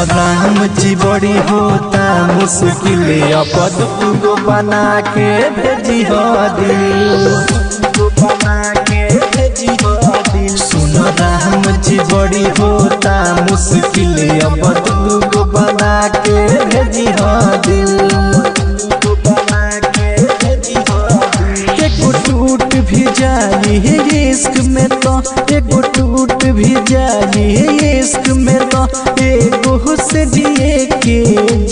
राम जी बड़ी होता मुश्किल अब तुमको बना के भेजी हो दिल। सुन राम जी बड़ी होता मुश्किल अब तुमको बना के भेजी हो दिल। एगो टूट भी जाई इश्क में तो एगो टूट भी जाई इश्क में तो एगो से जिए के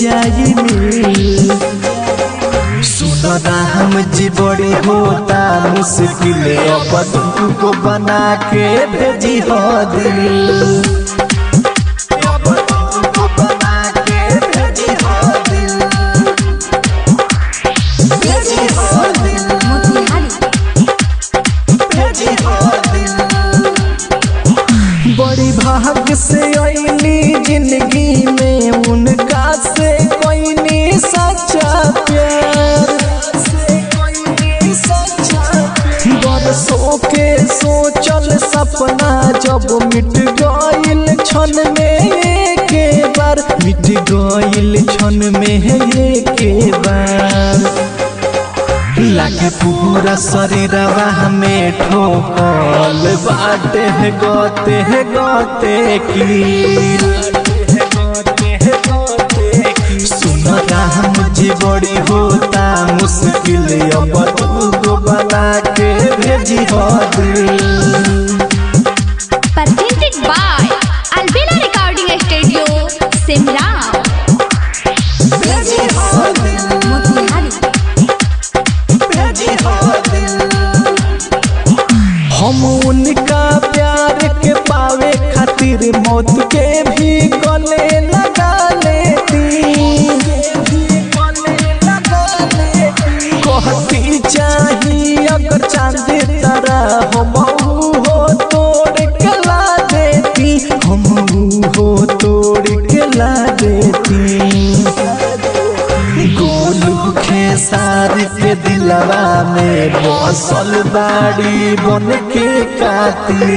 जाई मिल। सुन राम जी बड़ी होता मुश्किल अब तुमको बना के भेजी हो दिल। बड़ी भाग से आईली जिंदगी में उनका से कोई नहीं सच्चा प्यार। बरसों के सोचल सपना जब मिट गइल क्षण में एक बार, मिट गइल क्षण में एक बार। लागे पूरा शरीरवा में ठोकल बाटे गोते की। सुन राम जी बड़ी होता मुश्किल अब तुमको बना के भेजी हो दिल। Presented by Albina Recording Studio, Simla। हम उनका प्यार के पावे खातिर मौत के भी गले लगा लेती। कहती चाहिए अगर चांद तरह हम हो तोड़ के ला देती, हम हो तोड़ के ला देती। गोलू खेसार के दिलवा में बसल बाड़ी बन के काती।